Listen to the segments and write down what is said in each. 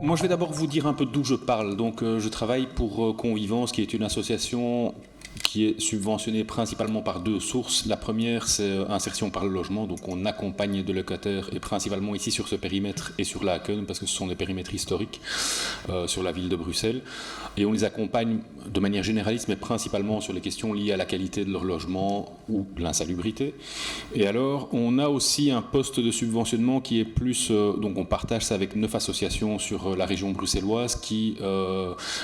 Moi, je vais d'abord vous dire un peu d'où je parle. Donc, je travaille pour Convivance, qui est une association qui est subventionnée principalement par deux sources. La première, c'est Insertion par le logement. Donc, on accompagne des locataires, et principalement ici sur ce périmètre et sur Laken, parce que ce sont des périmètres historiques sur la ville de Bruxelles. Et on les accompagne de manière généraliste, mais principalement sur les questions liées à la qualité de leur logement ou l'insalubrité. Et alors, on a aussi un poste de subventionnement qui est plus... donc, on partage ça avec 9 associations sur la région bruxelloise qui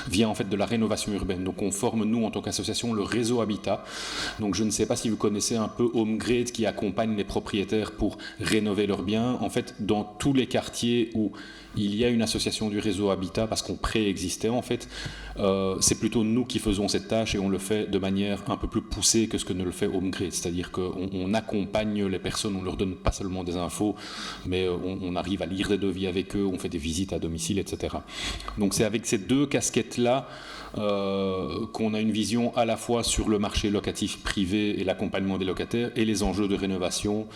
vient en fait de la rénovation urbaine. Donc, on forme, nous, en tant qu'association, le réseau Habitat. Donc, je ne sais pas si vous connaissez un peu HomeGrade qui accompagne les propriétaires pour rénover leurs biens. En fait, dans tous les quartiers où il y a une association du réseau Habitat, parce qu'on préexistait en fait, c'est plutôt nous qui faisons cette tâche et on le fait de manière un peu plus poussée que ce que ne le fait HomeGrade. C'est-à-dire qu'on accompagne les personnes, on ne leur donne pas seulement des infos, mais on arrive à lire des devis avec eux, on fait des visites à domicile, etc. Donc c'est avec ces deux casquettes-là qu'on a une vision à la fois sur le marché locatif privé et l'accompagnement des locataires et les enjeux de rénovation,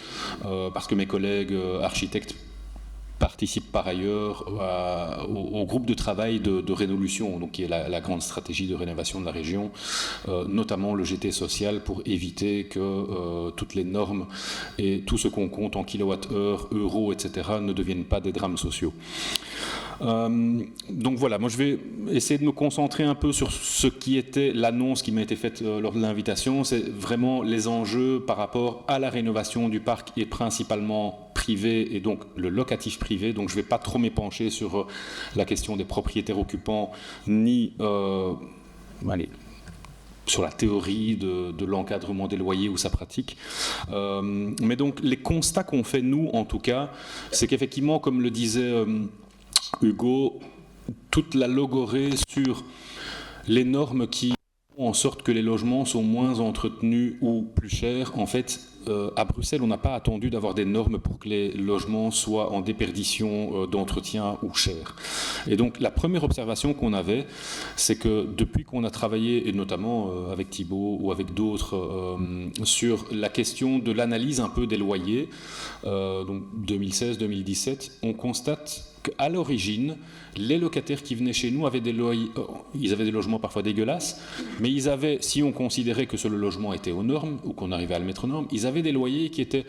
parce que mes collègues architectes participe par ailleurs au groupe de travail de Rénolution, donc qui est la grande stratégie de rénovation de la région, notamment le GT social pour éviter que toutes les normes et tout ce qu'on compte en kilowattheure, euros, etc. ne deviennent pas des drames sociaux. Donc voilà, moi je vais essayer de me concentrer un peu sur ce qui était l'annonce qui m'a été faite lors de l'invitation. C'est vraiment les enjeux par rapport à la rénovation du parc et principalement privé et donc le locatif privé. Donc je ne vais pas trop m'épancher sur la question des propriétaires occupants ni sur la théorie de l'encadrement des loyers ou sa pratique. Mais donc les constats qu'on fait nous en tout cas, c'est qu'effectivement comme le disait Hugo, toute la logorée sur les normes qui font en sorte que les logements sont moins entretenus ou plus chers. En fait, à Bruxelles, on n'a pas attendu d'avoir des normes pour que les logements soient en déperdition d'entretien ou chers. Et donc, la première observation qu'on avait, c'est que depuis qu'on a travaillé, et notamment avec Thibault ou avec d'autres, sur la question de l'analyse un peu des loyers, donc 2016-2017, on constate qu'à l'origine, les locataires qui venaient chez nous avaient des loyers, ils avaient des logements parfois dégueulasses, mais ils avaient, si on considérait que le logement était aux normes, ou qu'on arrivait à le mettre aux normes, ils avaient des loyers qui étaient,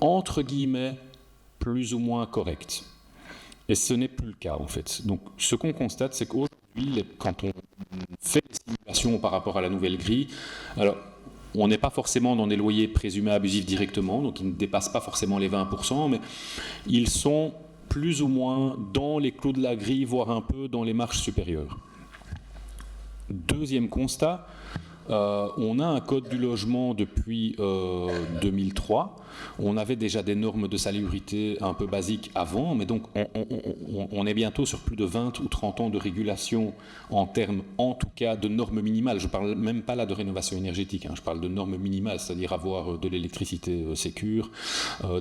entre guillemets, plus ou moins corrects. Et ce n'est plus le cas, en fait. Donc, ce qu'on constate, c'est qu'aujourd'hui, quand on fait des simulations par rapport à la nouvelle grille, alors, on n'est pas forcément dans des loyers présumés abusifs directement, donc ils ne dépassent pas forcément les 20%, mais ils sont plus ou moins dans les clous de la grille, voire un peu dans les marges supérieures. Deuxième constat, on a un code du logement depuis 2003. On avait déjà des normes de salubrité un peu basiques avant, mais donc on est bientôt sur plus de 20 ou 30 ans de régulation en termes, en tout cas, de normes minimales. Je ne parle même pas là de rénovation énergétique, je parle de normes minimales, c'est-à-dire avoir de l'électricité sécure,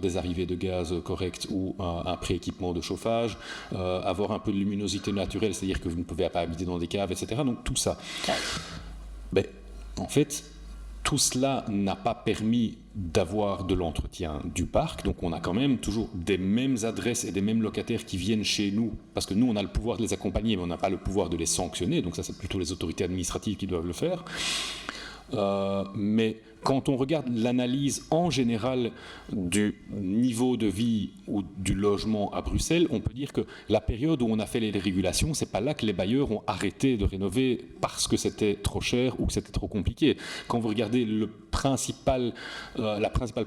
des arrivées de gaz correctes ou un prééquipement de chauffage, avoir un peu de luminosité naturelle, c'est-à-dire que vous ne pouvez pas habiter dans des caves, etc. Donc tout ça. Ben, en fait, tout cela n'a pas permis d'avoir de l'entretien du parc, donc on a quand même toujours des mêmes adresses et des mêmes locataires qui viennent chez nous, parce que nous on a le pouvoir de les accompagner, mais on n'a pas le pouvoir de les sanctionner, donc ça c'est plutôt les autorités administratives qui doivent le faire. Mais quand on regarde l'analyse en général du niveau de vie ou du logement à Bruxelles, on peut dire que la période où on a fait les régulations, c'est pas là que les bailleurs ont arrêté de rénover parce que c'était trop cher ou que c'était trop compliqué. Quand vous regardez la principale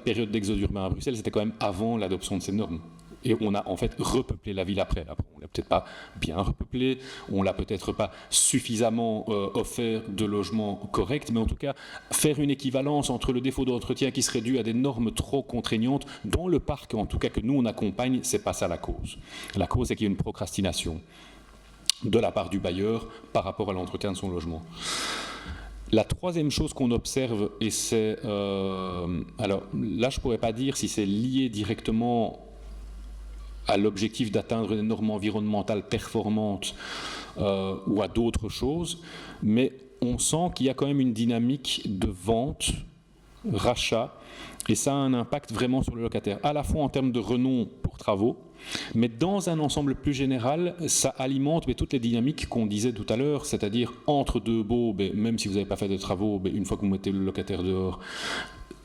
période d'exode urbain à Bruxelles, c'était quand même avant l'adoption de ces normes. Et on a en fait repeuplé la ville après. On l'a peut-être pas bien repeuplé, on l'a peut-être pas suffisamment offert de logements corrects, mais en tout cas, faire une équivalence entre le défaut d'entretien qui serait dû à des normes trop contraignantes dans le parc, en tout cas que nous on accompagne, c'est pas ça la cause. La cause, c'est qu'il y a une procrastination de la part du bailleur par rapport à l'entretien de son logement. La troisième chose qu'on observe, et c'est... alors là, je ne pourrais pas dire si c'est lié directement à l'objectif d'atteindre des normes environnementales performantes ou à d'autres choses, mais on sent qu'il y a quand même une dynamique de vente rachat, et ça a un impact vraiment sur le locataire, à la fois en termes de renom pour travaux, mais dans un ensemble plus général, ça alimente toutes les dynamiques qu'on disait tout à l'heure, c'est-à-dire entre deux baux, même si vous n'avez pas fait de travaux, une fois que vous mettez le locataire dehors,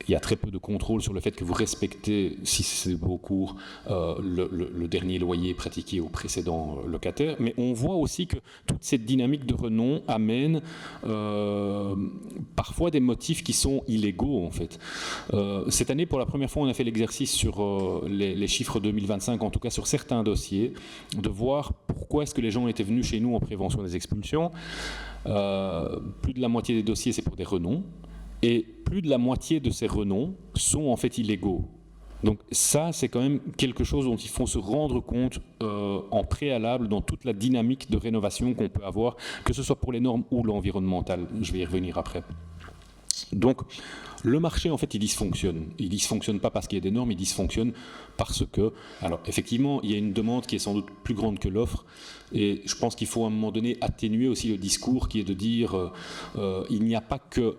il y a très peu de contrôle sur le fait que vous respectez, si c'est beau cours, le dernier loyer pratiqué au précédent locataire. Mais on voit aussi que toute cette dynamique de renom amène parfois des motifs qui sont illégaux, en fait. Cette année, pour la première fois, on a fait l'exercice sur les chiffres 2025, en tout cas sur certains dossiers, de voir pourquoi est-ce que les gens étaient venus chez nous en prévention des expulsions. Plus de la moitié des dossiers, c'est pour des renoms. Et plus de la moitié de ces renoms sont en fait illégaux. Donc ça, c'est quand même quelque chose dont il faut se rendre compte en préalable dans toute la dynamique de rénovation qu'on peut avoir, que ce soit pour les normes ou l'environnemental. Je vais y revenir après. Donc, le marché, en fait, il dysfonctionne. Il dysfonctionne pas parce qu'il y a des normes, il dysfonctionne parce que... Alors, effectivement, il y a une demande qui est sans doute plus grande que l'offre, et je pense qu'il faut à un moment donné atténuer aussi le discours qui est de dire il n'y a pas que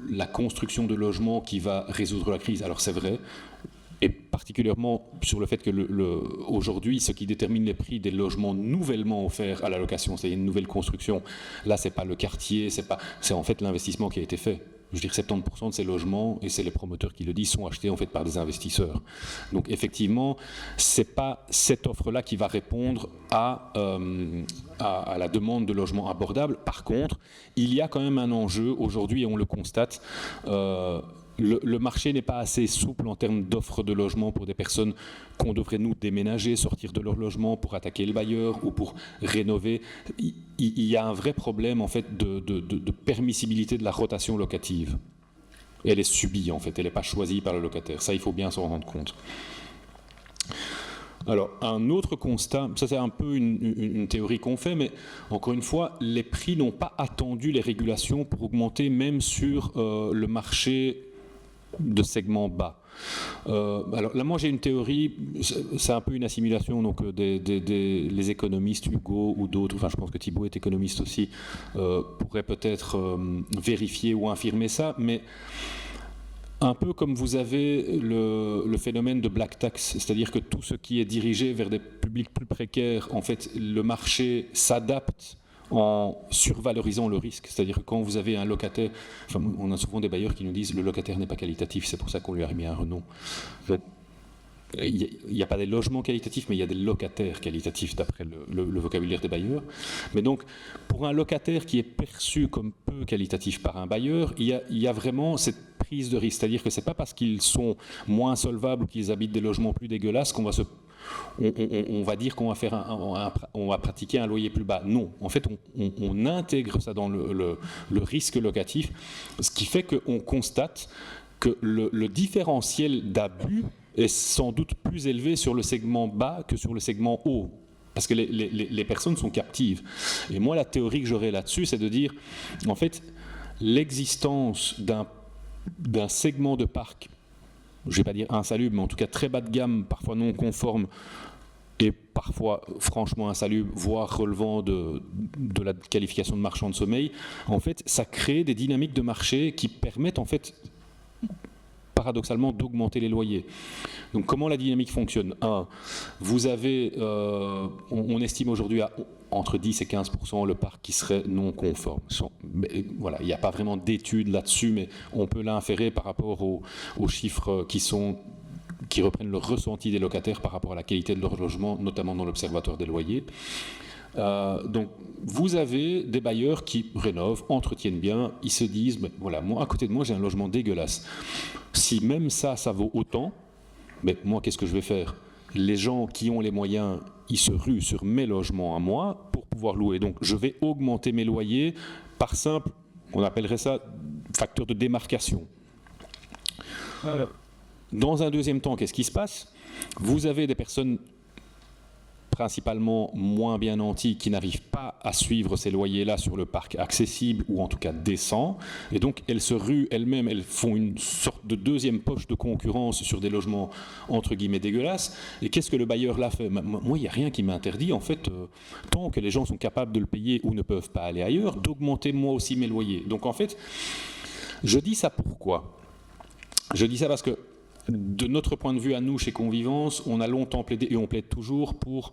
la construction de logements qui va résoudre la crise. Alors, c'est vrai, et particulièrement sur le fait que aujourd'hui, ce qui détermine les prix des logements nouvellement offerts à la location, c'est-à-dire une nouvelle construction, là, c'est pas le quartier, c'est en fait l'investissement qui a été fait. Je veux dire, 70% de ces logements, et c'est les promoteurs qui le disent, sont achetés en fait par des investisseurs. Donc effectivement, c'est pas cette offre-là qui va répondre à la demande de logements abordables. Par contre, il y a quand même un enjeu aujourd'hui, et on le constate. Le marché n'est pas assez souple en termes d'offres de logement pour des personnes qu'on devrait nous déménager, sortir de leur logement pour attaquer le bailleur ou pour rénover. Il y a un vrai problème en fait de permissibilité de la rotation locative. Et elle est subie en fait, elle n'est pas choisie par le locataire. Ça, il faut bien s'en rendre compte. Alors, un autre constat, ça c'est un peu une théorie qu'on fait, mais encore une fois, les prix n'ont pas attendu les régulations pour augmenter même sur le marché de segments bas. Alors là, moi j'ai une théorie, c'est un peu une assimilation donc les économistes, Hugo ou d'autres, enfin je pense que Thibault est économiste aussi, pourrait peut-être vérifier ou infirmer ça, mais un peu comme vous avez le phénomène de black tax, c'est-à-dire que tout ce qui est dirigé vers des publics plus précaires, en fait le marché s'adapte en survalorisant le risque. C'est-à-dire que quand vous avez un locataire, enfin, on a souvent des bailleurs qui nous disent le locataire n'est pas qualitatif, c'est pour ça qu'on lui a remis un renom. Il n'y a pas des logements qualitatifs, mais il y a des locataires qualitatifs d'après le vocabulaire des bailleurs. Mais donc, pour un locataire qui est perçu comme peu qualitatif par un bailleur, il y a vraiment cette prise de risque. C'est-à-dire que ce n'est pas parce qu'ils sont moins solvables ou qu'ils habitent des logements plus dégueulasses qu'on va on va dire qu'on va pratiquer un loyer plus bas. Non, en fait, on intègre ça dans le risque locatif, ce qui fait qu'on constate que le différentiel d'abus est sans doute plus élevé sur le segment bas que sur le segment haut, parce que les personnes sont captives. Et moi, la théorie que j'aurais là-dessus, c'est de dire, en fait, l'existence d'un segment de parc, je ne vais pas dire insalubre, mais en tout cas très bas de gamme, parfois non conforme, et parfois franchement insalubre, voire relevant de la qualification de marchand de sommeil, en fait, ça crée des dynamiques de marché qui permettent, en fait, paradoxalement, d'augmenter les loyers. Donc comment la dynamique fonctionne ? Vous avez, on estime aujourd'hui à entre 10 et 15% le parc qui serait non conforme. Voilà, il n'y a pas vraiment d'études là-dessus, mais on peut l'inférer par rapport aux chiffres qui reprennent le ressenti des locataires par rapport à la qualité de leur logement, notamment dans l'Observatoire des loyers. Donc, vous avez des bailleurs qui rénovent, entretiennent bien, ils se disent, voilà, moi, à côté de moi, j'ai un logement dégueulasse. Si même ça vaut autant, mais moi, qu'est-ce que je vais faire ? Les gens qui ont les moyens, ils se ruent sur mes logements à moi pour pouvoir louer. Donc, je vais augmenter mes loyers par simple, on appellerait ça, facteur de démarcation. Dans un deuxième temps, qu'est-ce qui se passe ? Vous avez des personnes principalement moins bien nantis qui n'arrivent pas à suivre ces loyers-là sur le parc accessible ou en tout cas décent, et donc elles se ruent elles-mêmes, elles font une sorte de deuxième poche de concurrence sur des logements entre guillemets dégueulasses. Et qu'est-ce que le bailleur là fait ? Moi, il n'y a rien qui m'interdit, en fait, tant que les gens sont capables de le payer ou ne peuvent pas aller ailleurs, d'augmenter moi aussi mes loyers. Donc en fait, je dis ça pourquoi ? Parce que Je dis ça parce que, de notre point de vue à nous, chez Convivance, on a longtemps plaidé, et on plaide toujours, pour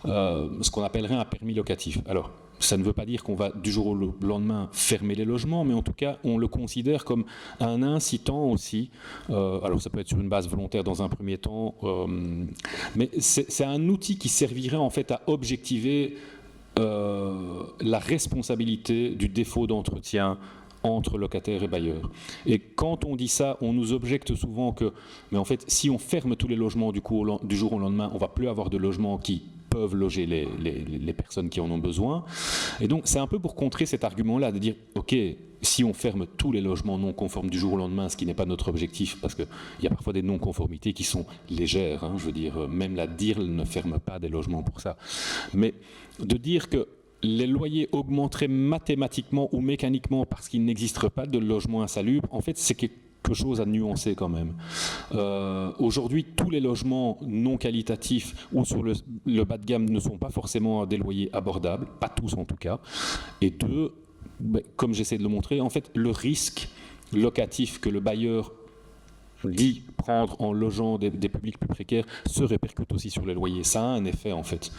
ce qu'on appellerait un permis locatif. Alors, ça ne veut pas dire qu'on va du jour au lendemain fermer les logements, mais en tout cas, on le considère comme un incitant aussi. Alors, ça peut être sur une base volontaire dans un premier temps, mais c'est un outil qui servirait en fait à objectiver la responsabilité du défaut d'entretien entre locataires et bailleurs. Et quand on dit ça, on nous objecte souvent que, mais en fait, si on ferme tous les logements du jour au lendemain, on ne va plus avoir de logements qui peuvent loger les personnes qui en ont besoin. Et donc, c'est un peu pour contrer cet argument-là, de dire, OK, si on ferme tous les logements non conformes du jour au lendemain, ce qui n'est pas notre objectif, parce qu'il y a parfois des non-conformités qui sont légères, hein, je veux dire, même la DIRL ne ferme pas des logements pour ça. Mais de dire que les loyers augmenteraient mathématiquement ou mécaniquement parce qu'il n'existerait pas de logement insalubre, en fait, c'est quelque chose à nuancer quand même. Aujourd'hui, tous les logements non qualitatifs ou sur le bas de gamme ne sont pas forcément à des loyers abordables, pas tous en tout cas. Et deux, comme j'essaie de le montrer, en fait, le risque locatif que le bailleur dit prendre en logeant des publics plus précaires se répercute aussi sur les loyers. Ça a un effet en fait.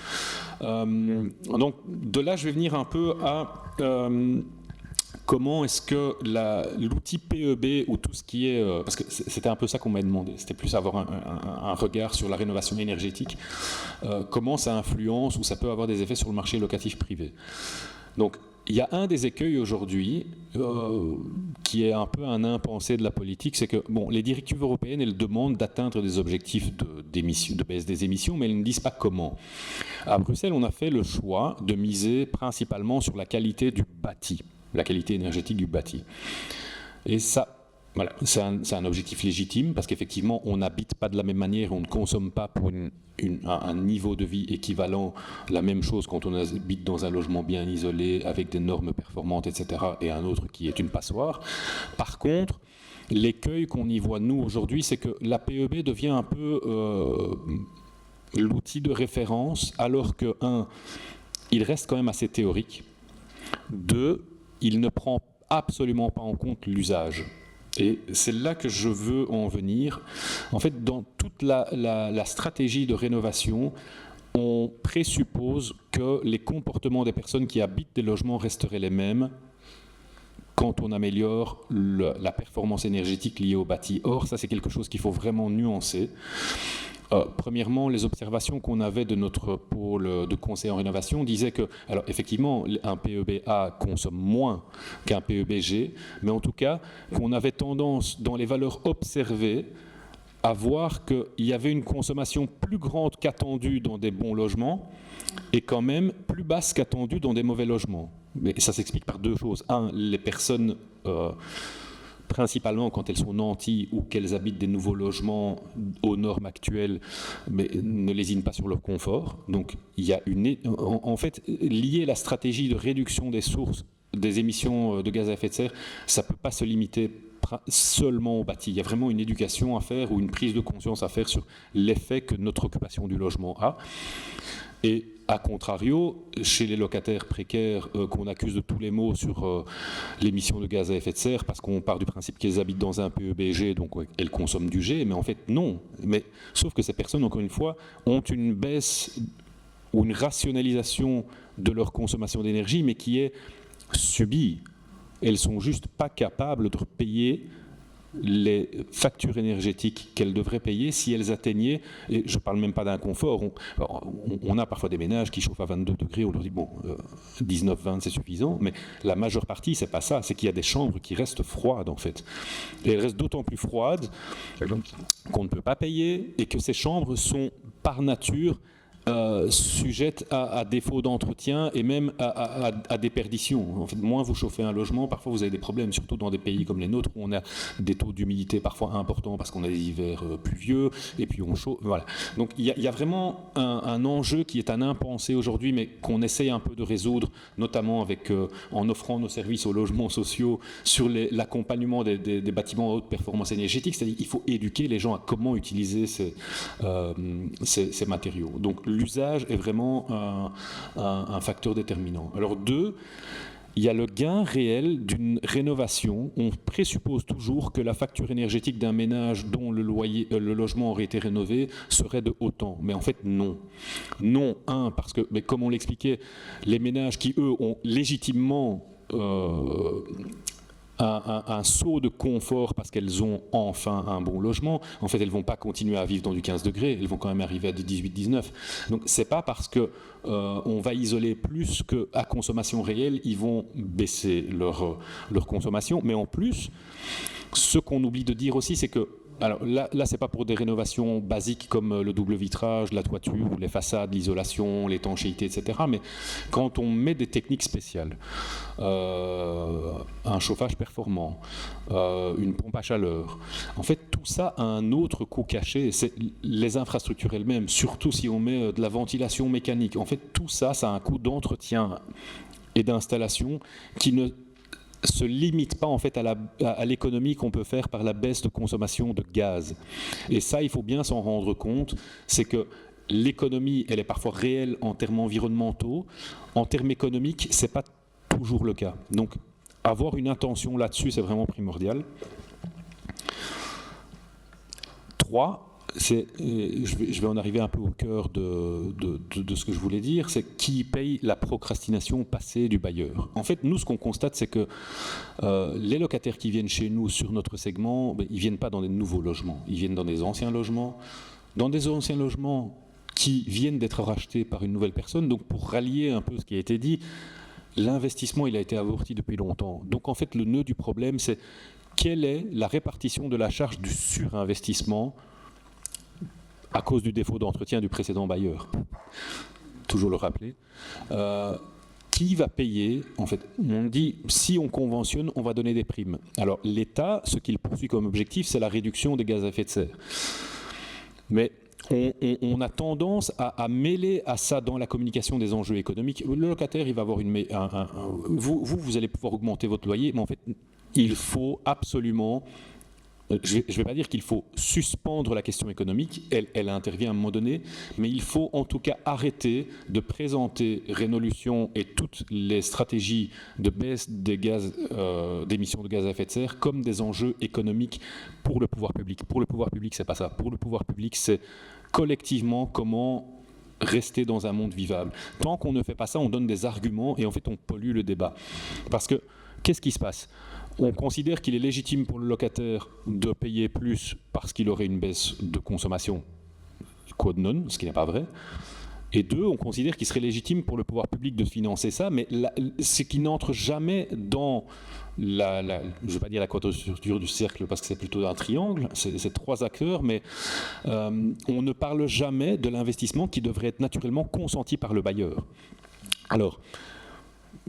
Donc de là, je vais venir un peu à comment est-ce que l'outil PEB ou tout ce qui est... parce que c'était un peu ça qu'on m'a demandé, c'était plus avoir un regard sur la rénovation énergétique, comment ça influence ou ça peut avoir des effets sur le marché locatif privé. Donc, il y a un des écueils aujourd'hui qui est un peu un impensé de la politique, c'est que les directives européennes, elles demandent d'atteindre des objectifs de baisse des émissions, mais elles ne disent pas comment. À Bruxelles, on a fait le choix de miser principalement sur la qualité du bâti, la qualité énergétique du bâti. Et ça, voilà, c'est un objectif légitime parce qu'effectivement, on n'habite pas de la même manière, on ne consomme pas pour un niveau de vie équivalent la même chose quand on habite dans un logement bien isolé avec des normes performantes, etc., et un autre qui est une passoire. Par contre, l'écueil qu'on y voit nous aujourd'hui, c'est que la PEB devient un peu l'outil de référence, alors que, il reste quand même assez théorique. 2, il ne prend absolument pas en compte l'usage. Et c'est là que je veux en venir. En fait, dans toute la stratégie de rénovation, on présuppose que les comportements des personnes qui habitent des logements resteraient les mêmes quand on améliore la performance énergétique liée au bâti. Or, ça, c'est quelque chose qu'il faut vraiment nuancer. Premièrement, les observations qu'on avait de notre pôle de conseil en rénovation disaient que, alors effectivement, un PEB-A consomme moins qu'un PEB-G, mais en tout cas, qu'on avait tendance, dans les valeurs observées, à voir qu'il y avait une consommation plus grande qu'attendue dans des bons logements et quand même plus basse qu'attendue dans des mauvais logements. Mais ça s'explique par deux choses. Un, les personnes... principalement quand elles sont nantis ou qu'elles habitent des nouveaux logements aux normes actuelles, mais ne lésinent pas sur leur confort. Donc il y a en fait, lier la stratégie de réduction des sources des émissions de gaz à effet de serre, ça ne peut pas se limiter seulement au bâti. Il y a vraiment une éducation à faire ou une prise de conscience à faire sur l'effet que notre occupation du logement a. Et a contrario, chez les locataires précaires qu'on accuse de tous les maux sur l'émission de gaz à effet de serre, parce qu'on part du principe qu'elles habitent dans un PEBG, donc elles consomment du G, mais en fait non. Mais, sauf que ces personnes, encore une fois, ont une baisse ou une rationalisation de leur consommation d'énergie, mais qui est subie. Elles sont juste pas capables de payer les factures énergétiques qu'elles devraient payer si elles atteignaient, et je ne parle même pas d'un confort, on a parfois des ménages qui chauffent à 22 degrés, on leur dit 19-20 c'est suffisant, mais la majeure partie c'est pas ça, c'est qu'il y a des chambres qui restent froides en fait, et elles restent d'autant plus froides qu'on ne peut pas payer, et que ces chambres sont par nature sujettes à défaut d'entretien et même à déperdition. En fait, moins vous chauffez un logement, parfois vous avez des problèmes, surtout dans des pays comme les nôtres où on a des taux d'humidité parfois importants parce qu'on a des hivers pluvieux et puis on chauffe. Voilà. Donc il y a vraiment un enjeu qui est un impensé aujourd'hui, mais qu'on essaye un peu de résoudre, notamment en offrant nos services aux logements sociaux sur l'accompagnement des bâtiments à haute performance énergétique. C'est-à-dire qu'il faut éduquer les gens à comment utiliser ces matériaux. Donc l'usage est vraiment un facteur déterminant. Alors 2, il y a le gain réel d'une rénovation. On présuppose toujours que la facture énergétique d'un ménage dont le logement aurait été rénové serait de autant. Mais en fait, non. Non, parce que, mais comme on l'expliquait, les ménages qui, eux, ont légitimement un saut de confort parce qu'elles ont enfin un bon logement, en fait elles ne vont pas continuer à vivre dans du 15 degrés, elles vont quand même arriver à du 18-19. Donc c'est pas parce que on va isoler plus qu'à consommation réelle, ils vont baisser leur consommation. Mais en plus, ce qu'on oublie de dire aussi, c'est que alors là c'est pas pour des rénovations basiques comme le double vitrage, la toiture, les façades, l'isolation, l'étanchéité, etc. Mais quand on met des techniques spéciales, un chauffage performant, une pompe à chaleur, en fait tout ça a un autre coût caché. C'est les infrastructures elles-mêmes, surtout si on met de la ventilation mécanique. En fait tout ça, ça a un coût d'entretien et d'installation qui ne se limite pas en fait à l'économie qu'on peut faire par la baisse de consommation de gaz. Et ça, il faut bien s'en rendre compte, c'est que l'économie, elle est parfois réelle en termes environnementaux, en termes économiques, c'est pas toujours le cas. Donc, avoir une intention là-dessus, c'est vraiment primordial. 3, je vais en arriver un peu au cœur de ce que je voulais dire, c'est qui paye la procrastination passée du bailleur. En fait, nous, ce qu'on constate, c'est que les locataires qui viennent chez nous sur notre segment, ils ne viennent pas dans des nouveaux logements, ils viennent dans des anciens logements, qui viennent d'être rachetés par une nouvelle personne. Donc, pour rallier un peu ce qui a été dit, l'investissement, il a été amorti depuis longtemps. Donc, en fait, le nœud du problème, c'est quelle est la répartition de la charge du surinvestissement à cause du défaut d'entretien du précédent bailleur. Toujours le rappeler. Qui va payer? En fait, on dit, si on conventionne, on va donner des primes. Alors, l'État, ce qu'il poursuit comme objectif, c'est la réduction des gaz à effet de serre. Mais on a tendance à mêler à ça dans la communication des enjeux économiques. Le locataire, il va avoir vous allez pouvoir augmenter votre loyer, mais en fait, il faut absolument... Je ne vais pas dire qu'il faut suspendre la question économique, elle intervient à un moment donné, mais il faut en tout cas arrêter de présenter Rénolution et toutes les stratégies de baisse des d'émissions de gaz à effet de serre comme des enjeux économiques pour le pouvoir public. Pour le pouvoir public, c'est pas ça. Pour le pouvoir public, c'est collectivement comment rester dans un monde vivable. Tant qu'on ne fait pas ça, on donne des arguments et en fait on pollue le débat. Parce que, qu'est-ce qui se passe ? On considère qu'il est légitime pour le locataire de payer plus parce qu'il aurait une baisse de consommation, quod non, ce qui n'est pas vrai. Et 2, on considère qu'il serait légitime pour le pouvoir public de financer ça, mais ce qui n'entre jamais dans je ne vais pas dire la quadrature du cercle parce que c'est plutôt un triangle, c'est 3 acteurs, mais on ne parle jamais de l'investissement qui devrait être naturellement consenti par le bailleur. Alors,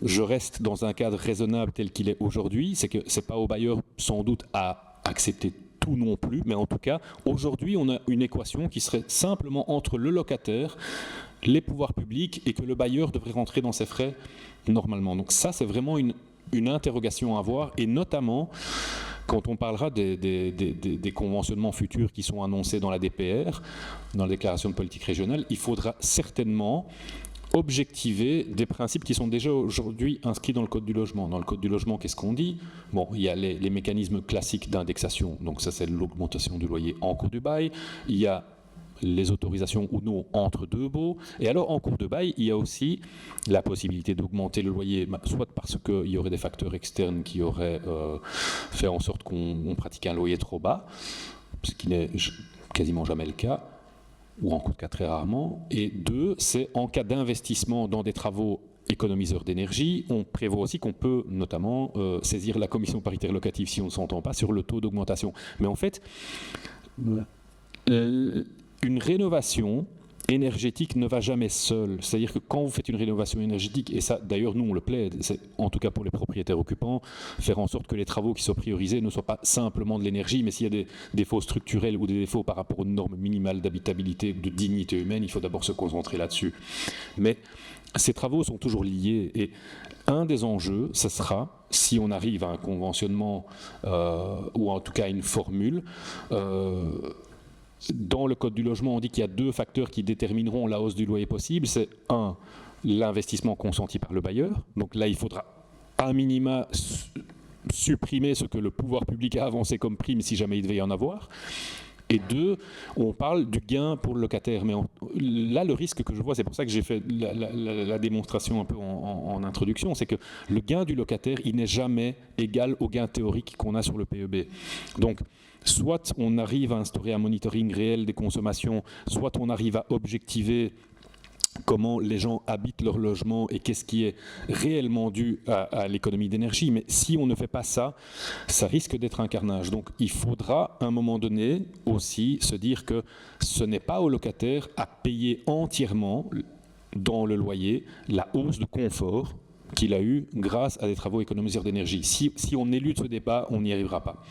je reste dans un cadre raisonnable tel qu'il est aujourd'hui, c'est que ce n'est pas au bailleur sans doute à accepter tout non plus, mais en tout cas, aujourd'hui, on a une équation qui serait simplement entre le locataire, les pouvoirs publics, et que le bailleur devrait rentrer dans ses frais normalement. Donc ça, c'est vraiment une interrogation à avoir, et notamment quand on parlera des conventionnements futurs qui sont annoncés dans la DPR, dans la déclaration de politique régionale, il faudra certainement objectiver des principes qui sont déjà aujourd'hui inscrits dans le Code du logement. Dans le Code du logement, qu'est-ce qu'on dit ? Bon, il y a les mécanismes classiques d'indexation, donc ça c'est l'augmentation du loyer en cours du bail, il y a les autorisations ou non entre deux baux, et alors en cours de bail, il y a aussi la possibilité d'augmenter le loyer, soit parce qu'il y aurait des facteurs externes qui auraient fait en sorte qu'on pratique un loyer trop bas, ce qui n'est quasiment jamais le cas, ou en cas très rarement, et 2, c'est en cas d'investissement dans des travaux économiseurs d'énergie, on prévoit aussi qu'on peut notamment saisir la commission paritaire locative si on ne s'entend pas sur le taux d'augmentation. Mais en fait, une rénovation énergétique ne va jamais seule. C'est-à-dire que quand vous faites une rénovation énergétique, et ça d'ailleurs nous on le plaide, c'est en tout cas pour les propriétaires occupants, faire en sorte que les travaux qui soient priorisés ne soient pas simplement de l'énergie, mais s'il y a des défauts structurels ou des défauts par rapport aux normes minimales d'habitabilité, de dignité humaine, il faut d'abord se concentrer là-dessus. Mais ces travaux sont toujours liés, et un des enjeux, ce sera, si on arrive à un conventionnement ou en tout cas à une formule, dans le Code du logement, on dit qu'il y a 2 facteurs qui détermineront la hausse du loyer possible. C'est 1, l'investissement consenti par le bailleur. Donc là, il faudra à minima supprimer ce que le pouvoir public a avancé comme prime si jamais il devait y en avoir. Et deux, on parle du gain pour le locataire. Mais là, le risque que je vois, c'est pour ça que j'ai fait la démonstration un peu en introduction, c'est que le gain du locataire, il n'est jamais égal au gain théorique qu'on a sur le PEB. Donc, soit on arrive à instaurer un monitoring réel des consommations, soit on arrive à objectiver comment les gens habitent leur logement et qu'est-ce qui est réellement dû à l'économie d'énergie. Mais si on ne fait pas ça, ça risque d'être un carnage. Donc il faudra à un moment donné aussi se dire que ce n'est pas au locataire à payer entièrement dans le loyer la hausse de confort qu'il a eu grâce à des travaux économiseurs d'énergie. Si on élude ce débat, on n'y arrivera pas.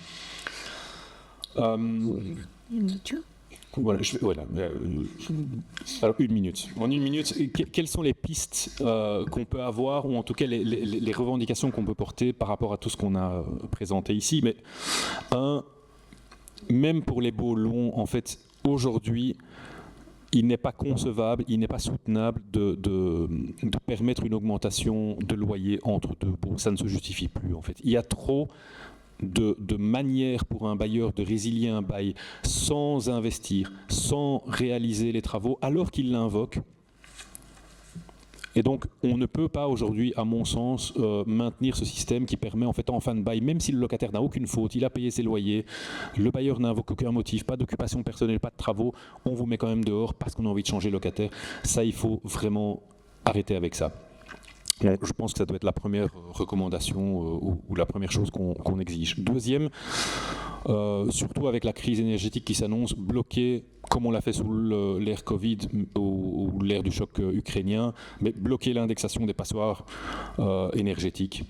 Voilà, alors une minute. En une minute, quelles sont les pistes qu'on peut avoir, ou en tout cas les revendications qu'on peut porter par rapport à tout ce qu'on a présenté ici. Mais même pour les baux longs, en fait, aujourd'hui, il n'est pas concevable, il n'est pas soutenable de permettre une augmentation de loyer entre deux baux. Ça ne se justifie plus, en fait. Il y a trop de manière pour un bailleur de résilier un bail sans investir, sans réaliser les travaux, alors qu'il l'invoque. Et donc, on ne peut pas aujourd'hui, à mon sens, maintenir ce système qui permet, en fait, en fin de bail, même si le locataire n'a aucune faute, il a payé ses loyers, le bailleur n'invoque aucun motif, pas d'occupation personnelle, pas de travaux, on vous met quand même dehors parce qu'on a envie de changer le locataire. Ça, il faut vraiment arrêter avec ça. Je pense que ça doit être la première recommandation ou la première chose qu'on exige. Deuxième, surtout avec la crise énergétique qui s'annonce, bloquer, comme on l'a fait sous l'ère Covid ou l'ère du choc ukrainien, mais bloquer l'indexation des passoires énergétiques.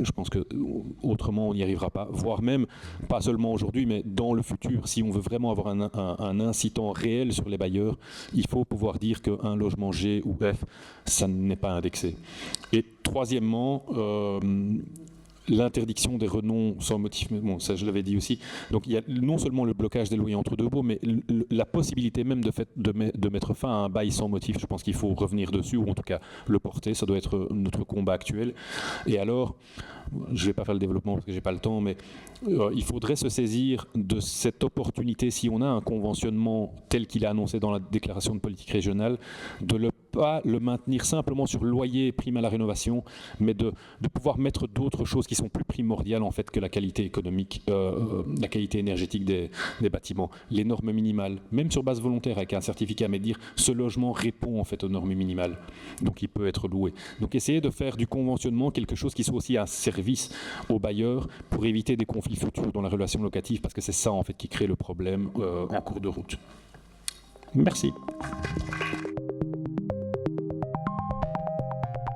Je pense qu'autrement, on n'y arrivera pas, voire même, pas seulement aujourd'hui, mais dans le futur, si on veut vraiment avoir un incitant réel sur les bailleurs, il faut pouvoir dire qu'un logement G ou F, ça n'est pas indexé. Et troisièmement, l'interdiction des renoms sans motif, mais bon, ça je l'avais dit aussi. Donc il y a non seulement le blocage des loyers entre deux baux, mais la possibilité même de mettre fin à un bail sans motif. Je pense qu'il faut revenir dessus, ou en tout cas le porter. Ça doit être notre combat actuel. Et alors, je ne vais pas faire le développement parce que je n'ai pas le temps, mais il faudrait se saisir de cette opportunité, si on a un conventionnement tel qu'il est annoncé dans la déclaration de politique régionale, de ne pas le maintenir simplement sur loyer et prime à la rénovation, mais de pouvoir mettre d'autres choses qui sont plus primordiales en fait que la qualité économique, la qualité énergétique des bâtiments. Les normes minimales, même sur base volontaire avec un certificat, mais dire ce logement répond en fait aux normes minimales, donc il peut être loué. Donc essayer de faire du conventionnement quelque chose qui soit aussi un service aux bailleurs pour éviter des conflits futurs dans la relation locative, parce que c'est ça en fait qui crée le problème en cours de route. Merci.